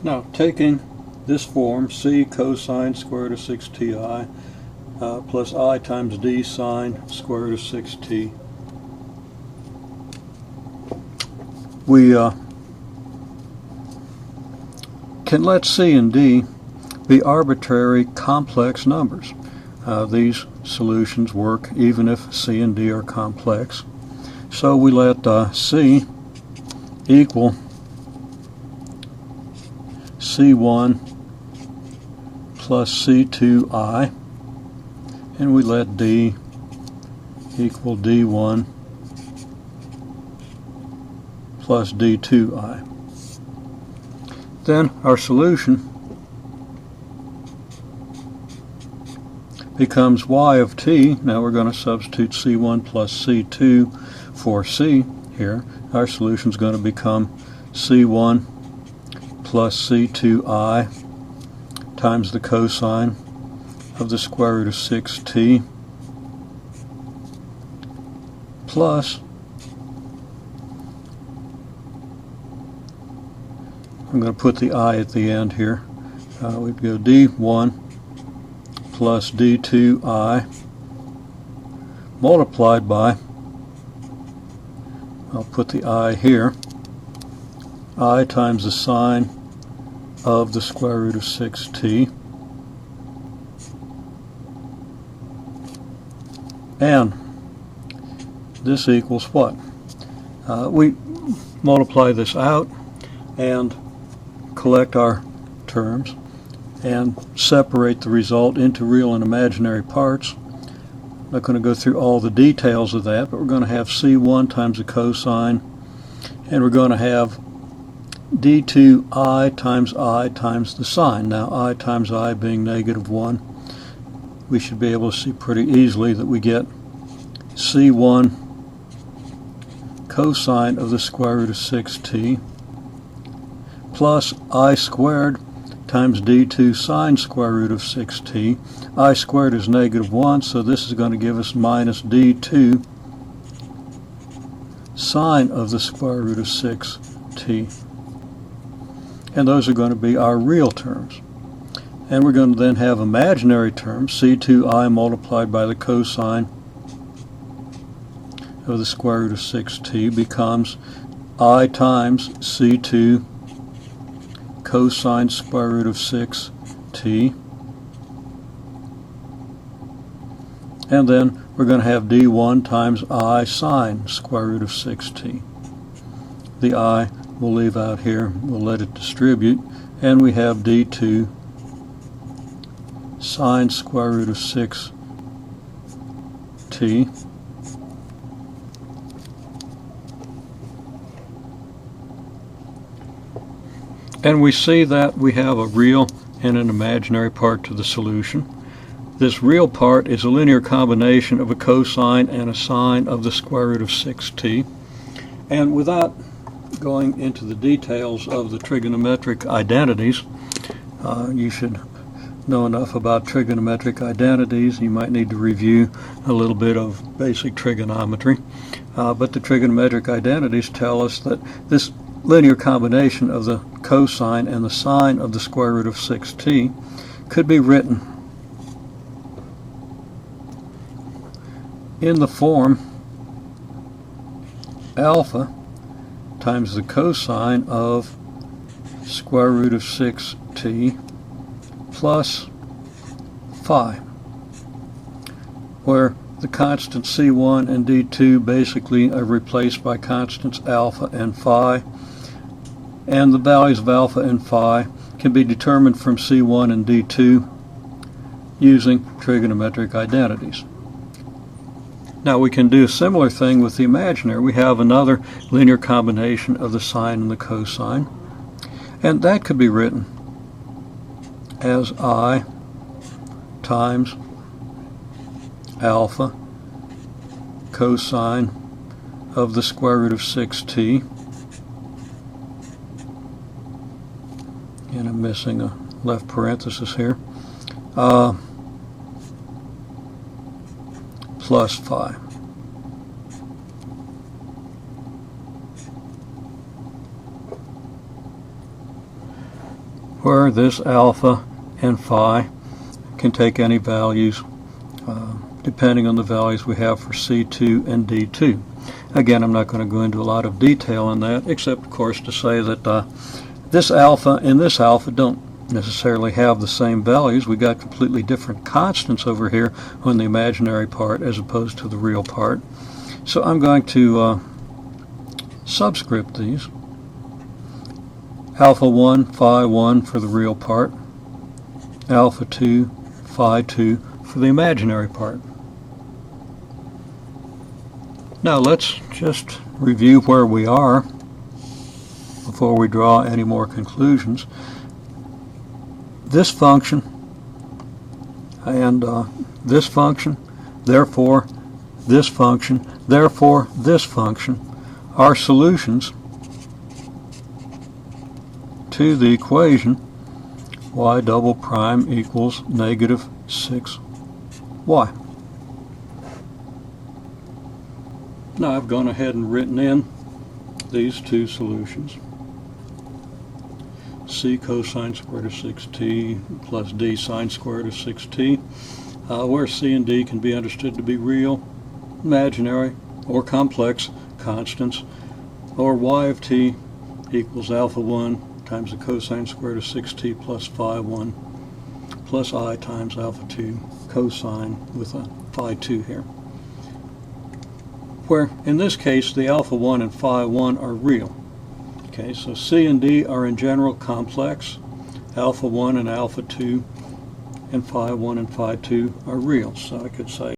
Now, taking this form, c cosine square root of 6ti plus I times d sine square root of 6t, we can let c and d be arbitrary complex numbers. These solutions work even if c and d are complex. So we let c equal c1 plus c2i, and we let d equal d1 plus d2i. Then our solution becomes y of t. Now we're going to substitute c1 plus c2 for c here. Our solution is going to become c1 plus c2i times the cosine of the square root of 6t plus, I'm going to put the I at the end here, we'd go d1 plus d2i multiplied by, I'll put the I here, I times the sine of the square root of 6t, and this equals what? We multiply this out and collect our terms and separate the result into real and imaginary parts. I'm not going to go through all the details of that, but we're going to have c1 times the cosine, and we're going to have d2i times the sine. Now I times I being -1, we should be able to see pretty easily that we get c1 cosine of the square root of 6t plus I squared times d2 sine square root of 6t. I squared is -1, so this is going to give us minus d2 sine of the square root of 6t. And those are going to be our real terms. And we're going to then have imaginary terms. c2i multiplied by the cosine of the square root of 6t becomes I times c2 cosine square root of 6t. And then we're going to have d1 times I sine square root of 6t. The I we'll leave out here, we'll let it distribute, and we have d2 sine square root of 6t. And we see that we have a real and an imaginary part to the solution. This real part is a linear combination of a cosine and a sine of the square root of 6t. And without going into the details of the trigonometric identities, you should know enough about trigonometric identities. You might need to review a little bit of basic trigonometry. But the trigonometric identities tell us that this linear combination of the cosine and the sine of the square root of 6t could be written in the form alpha times the cosine of square root of 6t plus phi, where the constants c1 and d2 basically are replaced by constants alpha and phi, and the values of alpha and phi can be determined from c1 and d2 using trigonometric identities. Now we can do a similar thing with the imaginary. We have another linear combination of the sine and the cosine, and that could be written as I times alpha cosine of the square root of 6t, and I'm missing a left parenthesis here, plus phi. where this alpha and phi can take any values depending on the values we have for C2 and D2. Again, I'm not going to go into a lot of detail on that, except of course to say that this alpha and this alpha don't necessarily have the same values. We got completely different constants over here on the imaginary part as opposed to the real part. So I'm going to subscript these. Alpha 1, phi 1 for the real part. Alpha 2, phi 2 for the imaginary part. Now let's just review where we are before we draw any more conclusions. This function and this function, therefore this function, therefore this function are solutions to the equation y double prime equals negative 6y. Now I've gone ahead and written in these two solutions. C cosine squared of 6t plus d sine squared of 6t, where C and D can be understood to be real, imaginary, or complex constants, or y of t equals alpha 1 times the cosine squared of 6t plus phi 1 plus I times alpha 2 cosine with a phi 2 here. Where in this case the alpha 1 and phi 1 are real. Okay, so C and D are in general complex. Alpha 1 and alpha 2 and phi 1 and phi 2 are real. So I could say